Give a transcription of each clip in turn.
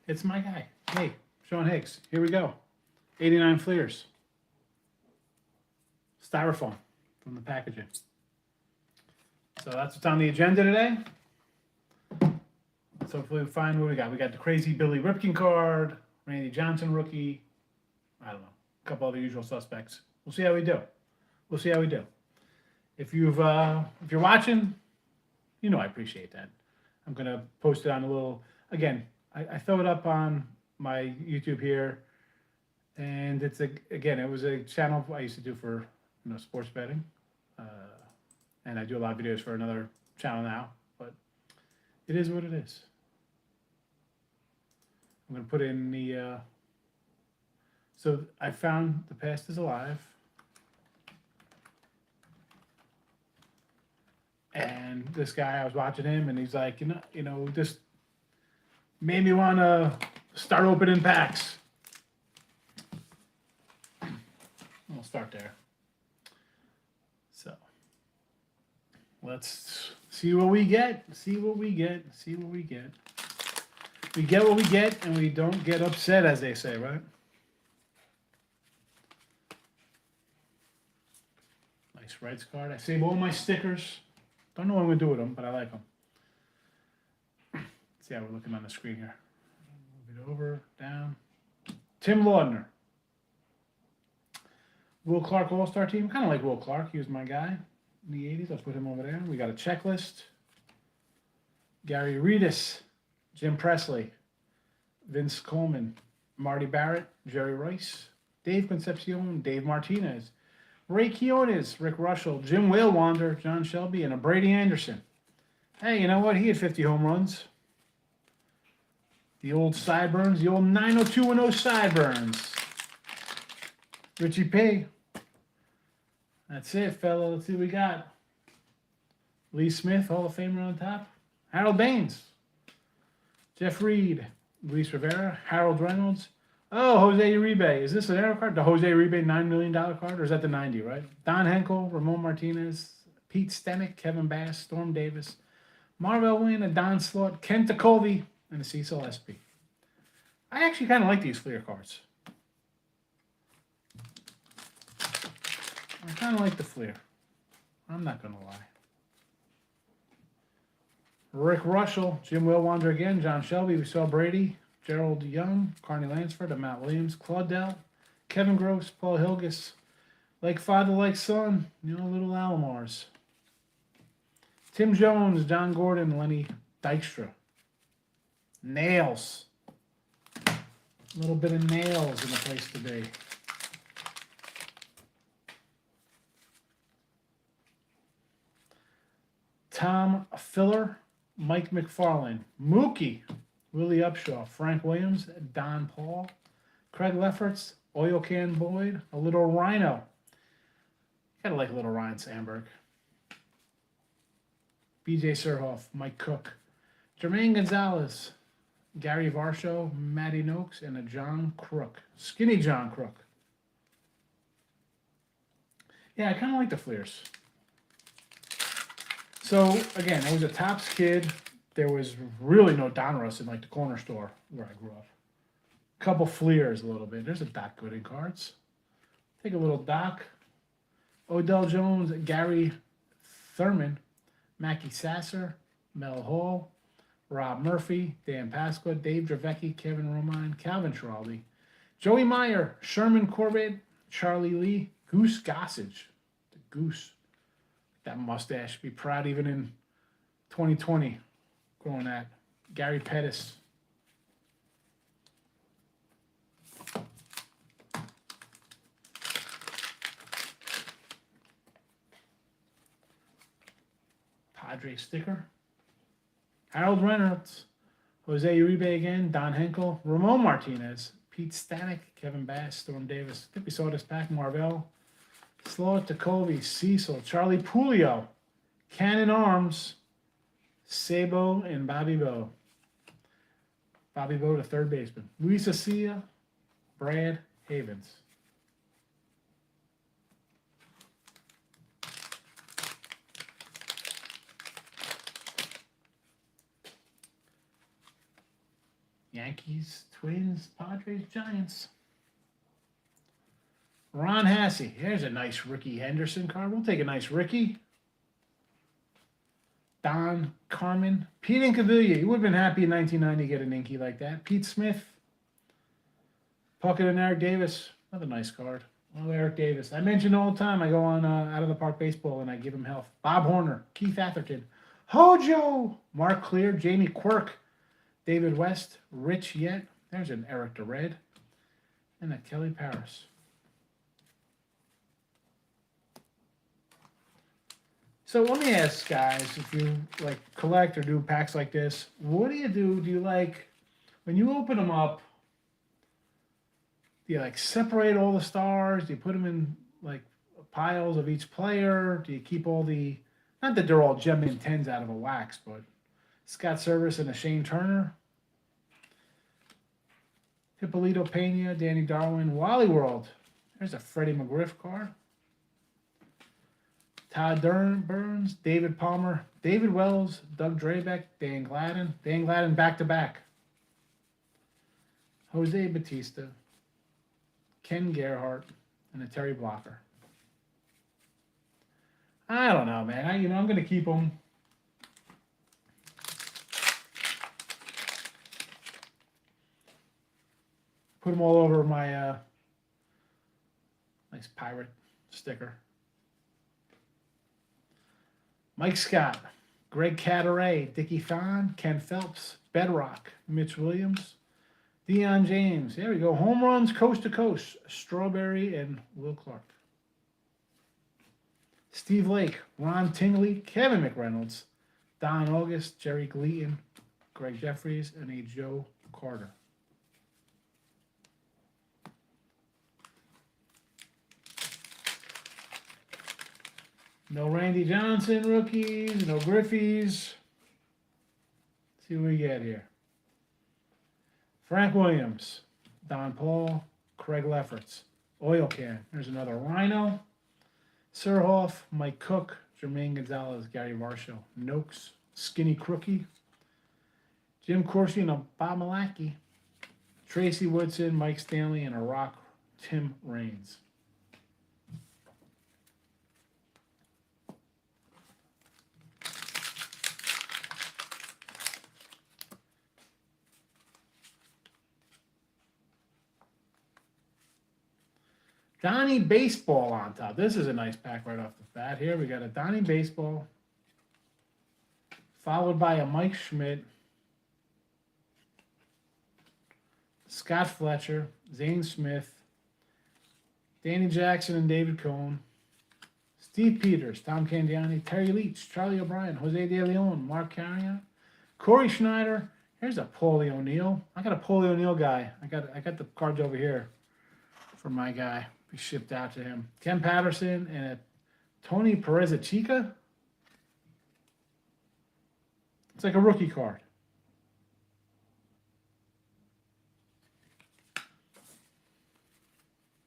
It's my guy. Hey, Sean Higgs. Here we go. 89 Fleers. Styrofoam from the packaging. So that's what's on the agenda today. So hopefully we find what we got. We got the crazy Billy Ripken card, Randy Johnson rookie. I don't know. A couple other usual suspects. We'll see how we do. We'll see how we do. If you're watching, you know I appreciate that. I'm gonna post it on a little. Again, I throw it up on my YouTube here, and it was a channel I used to do for sports betting, and I do a lot of videos for another channel now. But it is what it is. I'm gonna put in the. So I found The Past is Alive. And this guy, I was watching him, and he's like, just made me want to start opening packs. We'll start there. So let's see what we get. See what we get. See what we get. We get what we get, and we don't get upset, as they say, right? Nice Reds card. I save all my stickers. Don't know what I'm going to do with them, but I like them. Let's see how we're looking on the screen here. Move it over, down. Tim Laudner. Will Clark All-Star Team. Kind of like Will Clark. He was my guy in the 80s. Let's put him over there. We got a checklist. Gary Redus. Jim Presley. Vince Coleman. Marty Barrett. Jerry Rice. Dave Concepcion. Dave Martinez. Ray Quiones, Rick Russell, Jim Whalewander, John Shelby, and a Brady Anderson. Hey, you know what? He had 50 home runs. The old sideburns, the old 90210 sideburns. Richie P. That's it, fella. Let's see what we got. Lee Smith, Hall of Famer on top. Harold Baines. Jeff Reed, Luis Rivera, Harold Reynolds. Oh, Jose Uribe. Is this an arrow card? The Jose Uribe $9 million card? Or is that the 90, right? Don Henkel, Ramon Martinez, Pete Stenick, Kevin Bass, Storm Davis, Marvell Wynn, a Don Slaught, Kent Tekulve, and a Cecil SP. I actually kind of like these Fleer cards. I kind of like the Fleer. I'm not going to lie. Rick Russell, Jim Whalewander again, John Shelby, we saw Brady. Gerald Young, Carney Lansford, and Matt Williams, Claudel, Kevin Gross, Paul Hilgis, like father, like son, little Alomars. Tim Jones, John Gordon, Lenny Dykstra. Nails. A little bit of nails in the place to be. Tom Filler, Mike McFarlane, Mookie. Willie Upshaw, Frank Williams, Don Paul, Craig Lefferts, Oil Can Boyd, a little Rhino. Gotta like a little Ryan Sandberg. BJ Surhoff, Mike Cook, Jermaine Gonzalez, Gary Varsho, Matty Noakes, and a John Crook. Skinny John Crook. Yeah, I kind of like the Fleers. So, again, I was a Topps kid. There was really no Donruss in like the corner store where I grew up. A couple Fleers a little bit. There's a Doc Gooden cards. Take a little Doc. Odell Jones, Gary Thurman, Mackie Sasser, Mel Hall, Rob Murphy, Dan Pasqua, Dave Dravecki, Kevin Romine, Calvin Schiraldi, Joey Meyer, Sherman Corbett, Charlie Lee, Goose Gossage. The Goose. That mustache. Be proud even in 2020. Going at Gary Pettis. Padre sticker. Harold Reynolds. Jose Uribe again. Don Henkel. Ramon Martinez. Pete Stanek. Kevin Bass. Storm Davis. I think we saw this pack. Marvell. Slaught, Tekulve. Cecil. Charlie Pulio. Cannon Arms. Sabo and Bobby Bo. Bobby Bo, the third baseman. Luis Acia, Brad Havens. Yankees, Twins, Padres, Giants. Ron Hassey. Here's a nice Ricky Henderson card. We'll take a nice Ricky. Don Carmen. Pete Incaviglia. You would have been happy in 1990 to get an Inky like that. Pete Smith. Puckett and Eric Davis. Another nice card. Oh, Eric Davis. I mention all the time. I go on Out of the Park Baseball and I give him health. Bob Horner. Keith Atherton. Hojo. Mark Clear. Jamie Quirk. David West. Rich Yet. There's an Eric DeRed. And a Kelly Paris. So let me ask guys, if you like collect or do packs like this, what do? Do you like, when you open them up, do you like separate all the stars? Do you put them in like piles of each player? Do you keep all the, not that they're all gem in 10s out of a wax, but Scott Service and a Shane Turner, Hippolito Pena, Danny Darwin, Wally World. There's a Freddie McGriff card. Todd Burns, David Palmer, David Wells, Doug Drabeck, Dan Gladden. Dan Gladden back-to-back. Jose Batista, Ken Gerhart, and a Terry Blocker. I don't know, man. I'm going to keep them. Put them all over my nice pirate sticker. Mike Scott, Greg Cadaret, Dickie Thon, Ken Phelps, Bedrock, Mitch Williams, Deion James. There we go. Home runs coast to coast. Strawberry and Will Clark. Steve Lake, Ron Tingley, Kevin McReynolds, Don August, Jerry Gleaton, Greg Jeffries, and a Joe Carter. No Randy Johnson rookies, no Griffies. Let's see what we get here. Frank Williams, Don Paul, Craig Lefferts, Oil Can. There's another Rhino. Surhoff, Mike Cook, Jermaine Gonzalez, Gary Varsho, Noakes, Skinny Crookie, Jim Corsi, and a Bob Malacki, Tracy Woodson, Mike Stanley, and a Rock, Tim Raines. Donnie Baseball on top. This is a nice pack right off the bat. Here we got a Donnie Baseball, followed by a Mike Schmidt, Scott Fletcher, Zane Smith, Danny Jackson and David Cohn, Steve Peters, Tom Candiani, Terry Leach, Charlie O'Brien, Jose De Leon, Mark Carrion, Corey Schneider. Here's a Paulie O'Neill. I got a Paulie O'Neill guy. I got the cards over here for my guy. Be shipped out to him. Ken Patterson and a Tony Perez-Chica. It's like a rookie card.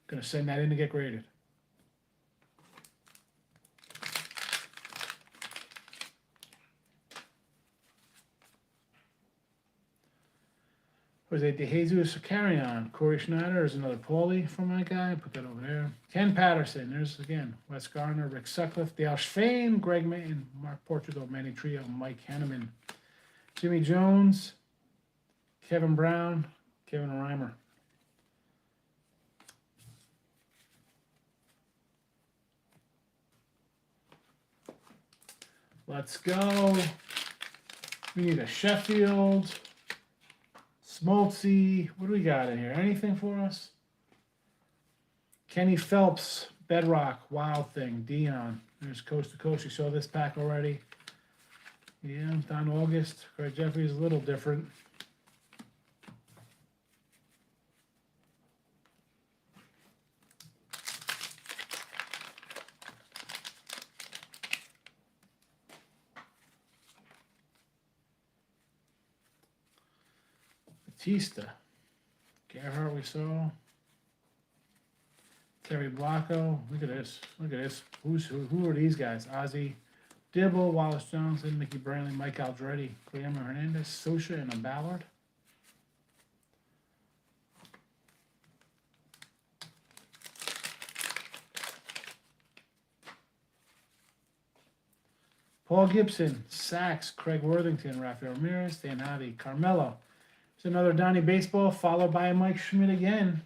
Gonna send that in to get graded. Jose De Jesus Carrion. Corey Schneider is another Paulie from my guy. Put that over there. Ken Patterson. There's again Wes Garner, Rick Sutcliffe, Dale Schwein, Greg Mayen, Mark Portugal, Manny Trio, Mike Hanneman, Jimmy Jones, Kevin Brown, Kevin Reimer. Let's go. We need a Sheffield. Smoltzy, what do we got in here? Anything for us? Kenny Phelps, Bedrock, Wild Thing, Dion. There's Coast to Coast. You saw this pack already. Yeah, Don August. Craig Jeffries, a little different. Batista, Gerhart we saw, Terry Blanco. Look at this. Look at this. Who are these guys? Ozzie Dibble, Wallace Johnson, Mickey Brantley, Mike Aldretti, Guillermo Hernandez, Socha, and a Ballard. Paul Gibson, Sachs, Craig Worthington, Rafael Ramirez, Dan Javi, Carmelo. There's another Donnie Baseball, followed by a Mike Schmidt again.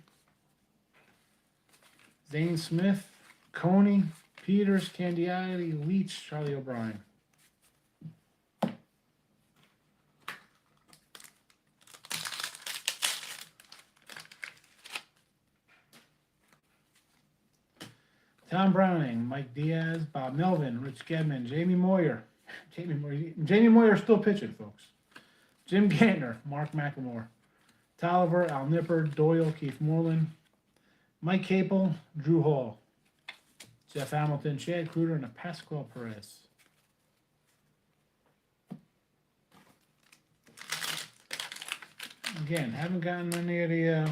Zane Smith, Coney, Peters, Candiati, Leach, Charlie O'Brien. Tom Browning, Mike Diaz, Bob Melvin, Rich Gedman, Jamie Moyer. Jamie Moyer still pitching, folks. Jim Gantner, Mark McLemore, Tolliver, Al Nipper, Doyle, Keith Moreland, Mike Capel, Drew Hall, Jeff Hamilton, Chad Kruger, and Pascual Perez. Again, haven't gotten any of the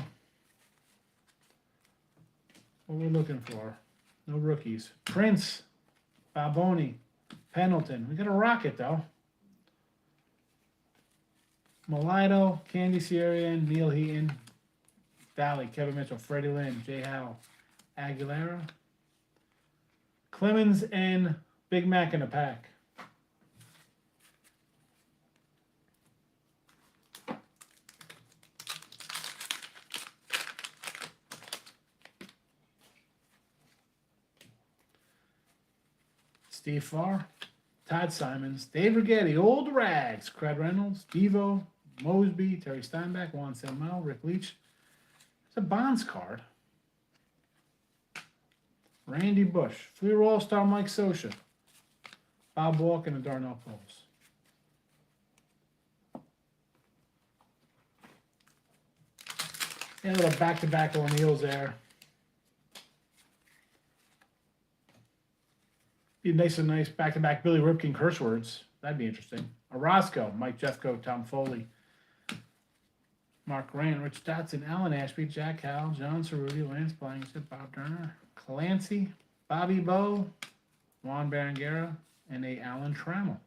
what we're looking for. No rookies. Prince, Baboni, Pendleton. We got a Rocket, though. Malito, Candy Sierra, Neil Heaton, Valley, Kevin Mitchell, Freddie Lynn, Jay Howell, Aguilera, Clemens, and Big Mac in the pack. Steve Farr, Todd Simons, Dave Rigetti, Old Rags, Craig Reynolds, Devo, Mosby, Terry Steinbeck, Juan Samuel, Rick Leach. It's a Bonds card. Randy Bush, Fleer All-Star Mike Scioscia, Bob Walken, and Darnell Poles. And a little back-to-back O'Neills there. Be nice and nice back-to-back Billy Ripken curse words. That'd be interesting. Orozco, Mike Jeffco, Tom Foley, Mark Rand, Rich Dotson, Alan Ashby, Jack Howell, John Cerruti, Lance Blankenship, Bob Turner, Clancy, Bobby Bowe, Juan Berenguera, and a Alan Trammell.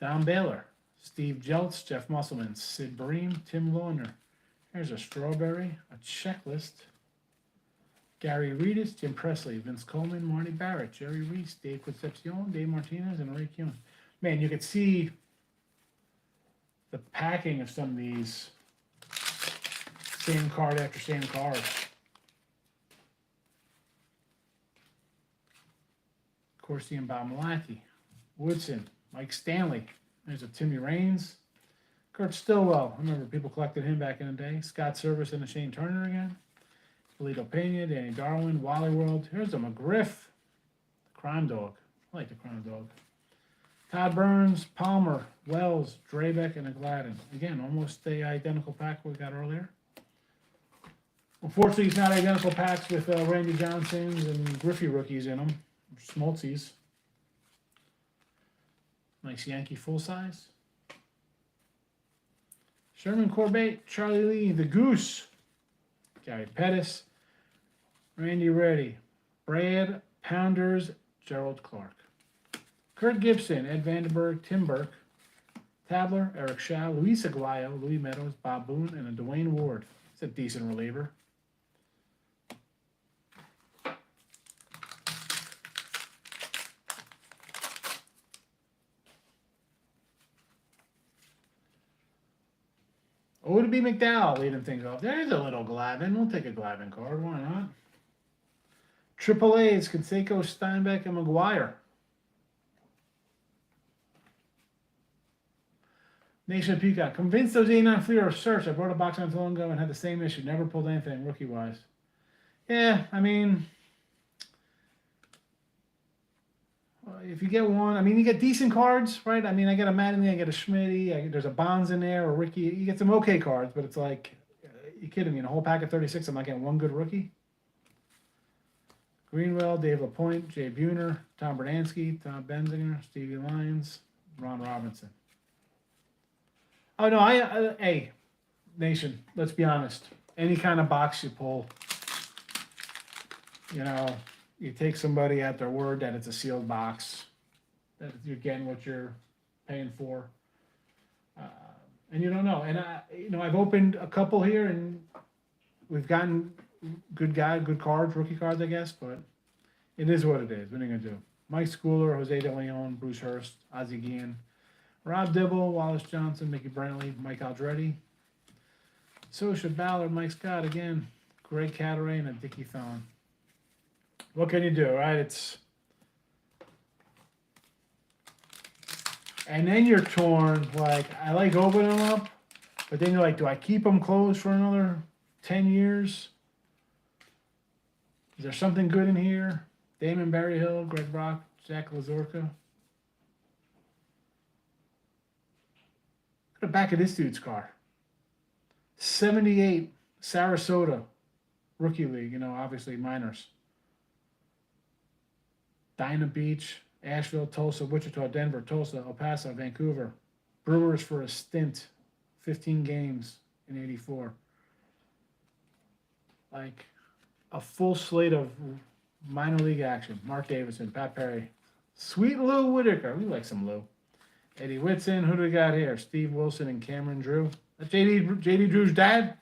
Don Baylor, Steve Jeltz, Jeff Musselman, Sid Bream, Tim Lawner. Here's a Strawberry, a checklist. Gary Reedus, Jim Presley, Vince Coleman, Marty Barrett, Jerry Reese, Dave Concepcion, Dave Martinez, and Ray Kuhn. Man, you could see the packing of some of these. Same card after same card. Corsi Bob Malachy, Woodson, Mike Stanley. There's a Timmy Raines. Kurt Stillwell. I remember people collected him back in the day. Scott Service and a Shane Turner again. Polito Pena, Danny Darwin, Wally World. Here's a McGriff. The Crime Dog. I like the Crime Dog. Todd Burns, Palmer, Wells, Drabeck, and a Gladden. Again, almost the identical pack we got earlier. Unfortunately, it's not identical packs with Randy Johnsons and Griffey rookies in them. Smoltzies. Nice Yankee full size. Sherman Corbett, Charlie Lee, the Goose. Gary Pettis, Randy Reddy, Brad Pounders, Gerald Clark. Kurt Gibson, Ed Vandenberg, Tim Burke, Tabler, Eric Shaw, Luis Aguayo, Louis Meadows, Bob Boone, and a Dwayne Ward. It's a decent reliever. O.B. McDowell leading things off. There's a little Glavin. We'll take a Glavin card. Why not? Triple A's, Canseco, Steinbeck, and McGuire. Nation of Peacock. Convinced those 89 Fleer of search. I brought a box not too long ago and had the same issue. Never pulled anything rookie-wise. Yeah, I mean, if you get one, I mean, you get decent cards, right? I mean, I get a Mattingly, I get a Schmitty, there's a Bonds in there, or Ricky. You get some okay cards, but it's like, you kidding me? In a whole pack of 36, I'm not getting one good rookie? Greenwell, Dave LaPointe, Jay Buhner, Tom Berdansky, Tom Benzinger, Stevie Lyons, Ron Robinson. Oh, no, hey, Nation, let's be honest. Any kind of box you pull, you know, you take somebody at their word that it's a sealed box, that you're getting what you're paying for. and you don't know. And I've opened a couple here, and we've gotten good cards, rookie cards, I guess. But it is what it is. What are you gonna do? Mike Schooler, Jose De Leon, Bruce Hurst, Ozzie Guillen, Rob Dibble, Wallace Johnson, Mickey Brantley, Mike Aldretti, Sosha Ballard, Mike Scott again, Greg Caterain, and Dickie Thon. What can you do, right? And then you're torn. Like, I like opening them up, but then you're like, do I keep them closed for another 10 years? Is there something good in here? Damon Berryhill, Greg Brock, Jack Lazorka. Look at the back of this dude's car. 78 Sarasota Rookie League, obviously minors. Dinah Beach, Asheville, Tulsa, Wichita, Denver, Tulsa, El Paso, Vancouver. Brewers for a stint, 15 games in 84. Like a full slate of minor league action. Mark Davidson, Pat Perry, Sweet Lou Whitaker. We like some Lou. Eddie Whitson. Who do we got here? Steve Wilson and Cameron Drew. That's JD Drew's dad.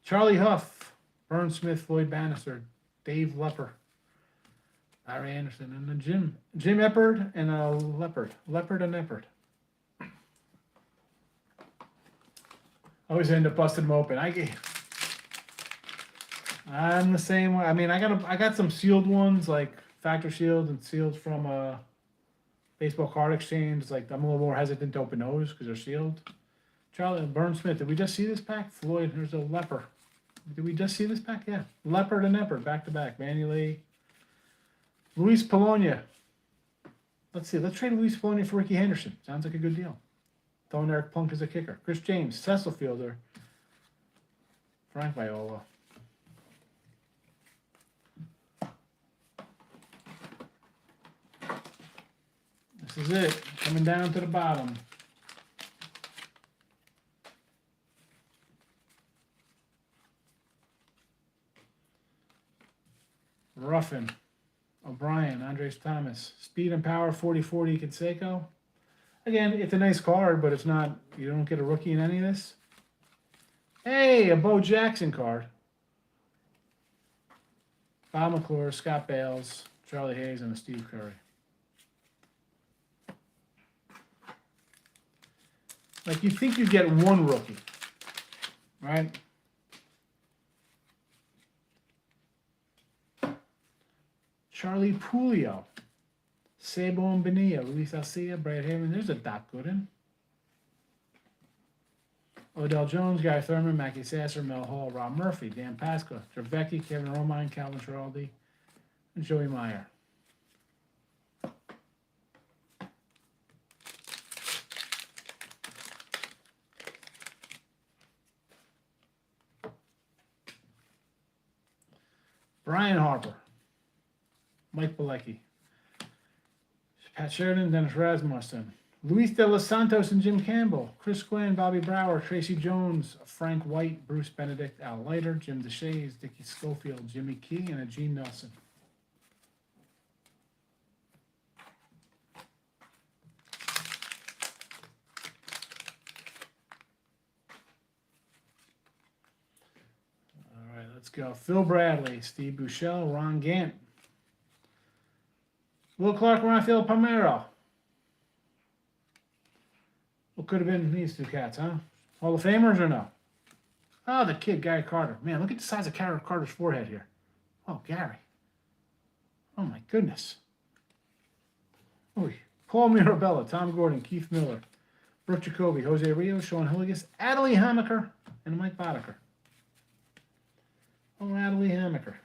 Charlie Huff, Vern Smith, Floyd Bannister, Dave Lepper, Larry Anderson, and then Jim Eppard and Leopard and Eppard. I always end up busting them open. I'm the same way. I mean, I got some sealed ones, like factor sealed and sealed from Baseball Card Exchange. It's like I'm a little more hesitant to open those because they're sealed. Charlie and Vern Smith. Did we just see this pack? Floyd. There's a Leper. Did we just see this pack? Yeah. Leopard and Eppard back to back. Manny Lee. Luis Polonia. Let's see. Let's trade Luis Polonia for Ricky Henderson. Sounds like a good deal. Throwing Eric Plunk as a kicker. Chris James, Cecil Fielder. Frank Viola. This is it. Coming down to the bottom. Ruffin, O'Brien, Andres Thomas, Speed and Power 40-40 Canseco. Again, it's a nice card, but it's not, you don't get a rookie in any of this. Hey, a Bo Jackson card. Bob McClure, Scott Bales, Charlie Hayes, and a Steve Curry. Like, you think you get one rookie, right? Charlie Pulio, Sabo and Bonilla, Luis Alcia, Brad Haven. There's a Doc Gooden. Odell Jones, Guy Thurman, Mackie Sasser, Mel Hall, Rob Murphy, Dan Pasqua, Trevecki, Kevin Romine, Calvin Schiraldi, and Joey Meyer. Brian Harper, Mike Bilecki, Pat Sheridan, Dennis Rasmussen, Luis De Los Santos and Jim Campbell, Chris Quinn, Bobby Brower, Tracy Jones, Frank White, Bruce Benedict, Al Leiter, Jim DeShays, Dickie Schofield, Jimmy Key, and a Gene Nelson. All right, let's go. Phil Bradley, Steve Buechele, Ron Gant, Will Clark, Rafael Palmeiro. What could have been these two cats, huh? Hall of Famers or no? Oh, the kid, Gary Carter. Man, look at the size of Carter's forehead here. Oh, Gary. Oh, my goodness. Oy. Paul Mirabella, Tom Gordon, Keith Miller, Brooke Jacoby, Jose Rios, Sean Hilligus, Adley Hamaker, and Mike Boddicker. Oh, Adley Hamaker.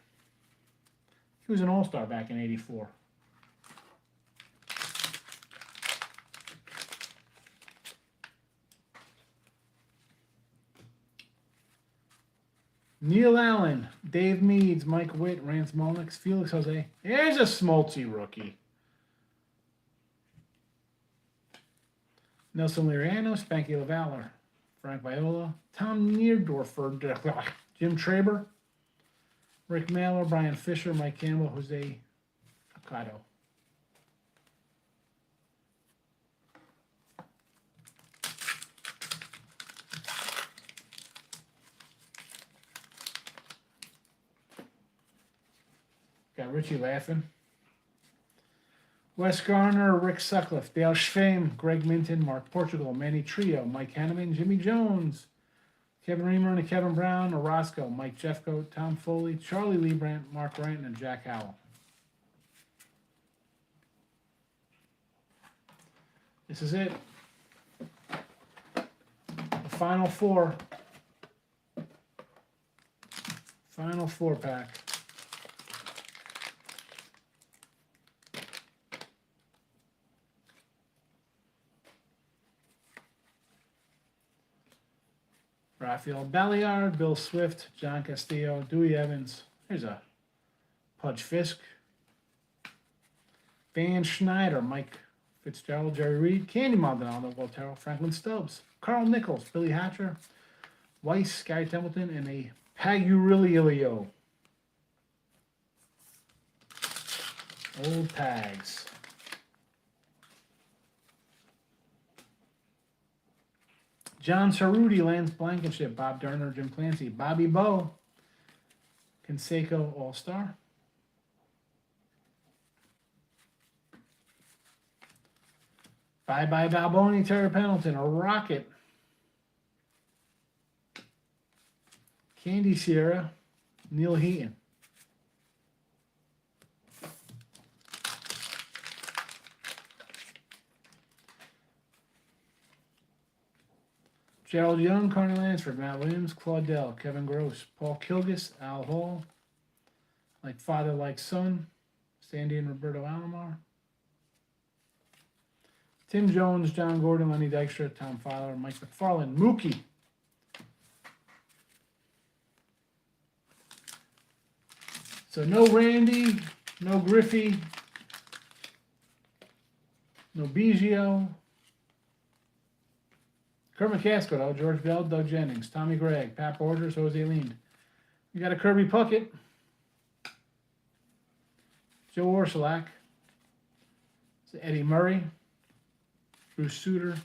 He was an all-star back in '84. Neil Allen, Dave Meads, Mike Witt, Rance Mullins, Felix Jose. Here's a Smoltzy rookie. Nelson Liriano, Spanky LaValor, Frank Viola, Tom Neerdorfer, Jim Traber, Rick Mailer, Brian Fisher, Mike Campbell, Jose Ocado. Got Richie laughing. Wes Garner, Rick Sutcliffe, Dale Schwem, Greg Minton, Mark Portugal, Manny Trio, Mike Hanneman, Jimmy Jones, Kevin Reamer and Kevin Brown, Orozco, Mike Jeffcoat, Tom Foley, Charlie Liebrandt, Mark Wright, and Jack Howell. This is it. The final four. Final 4-pack. Rafael Balliard, Bill Swift, John Castillo, Dewey Evans. Here's a Pudge Fisk. Van Schneider, Mike Fitzgerald, Jerry Reed, Candy Maldonado, Waltero, Franklin Stubbs, Carl Nichols, Billy Hatcher, Weiss, Gary Templeton, and a Pagurilio. Old tags. John Cerruti, Lance Blankenship, Bob Durner, Jim Clancy, Bobby Bowe, Canseco All-Star. Bye-bye Balboni, Terry Pendleton, a Rocket. Candy Sierra, Neil Heaton. Gerald Young, Carney Lansford, Matt Williams, Claudel, Kevin Gross, Paul Kilgus, Al Hall, Like Father, Like Son, Sandy and Roberto Alomar, Tim Jones, John Gordon, Lenny Dykstra, Tom Fowler, Mike McFarland, Mookie. So no Randy, no Griffey, no Biggio. Kurt McCaskill, though, George Bell, Doug Jennings, Tommy Gregg, Pat Borders, Jose Lind. You got a Kirby Puckett, Joe Orsulak, Eddie Murray, Bruce Sutter.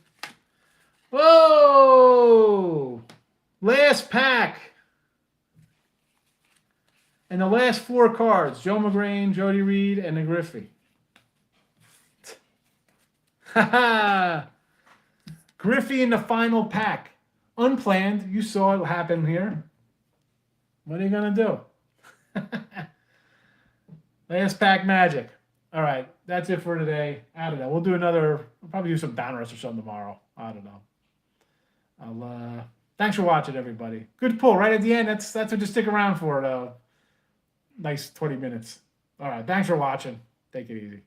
Whoa! Last pack. And the last 4 cards, Joe McGrain, Jody Reed, and the Griffey. Ha ha! Griffey in the final pack. Unplanned. You saw it happen here. What are you going to do? Last pack magic. All right. That's it for today. I don't know. We'll do another. We'll probably do some Donruss or something tomorrow. I don't know. Thanks for watching, everybody. Good pull right at the end. That's what you stick around for. Nice 20 minutes. All right. Thanks for watching. Take it easy.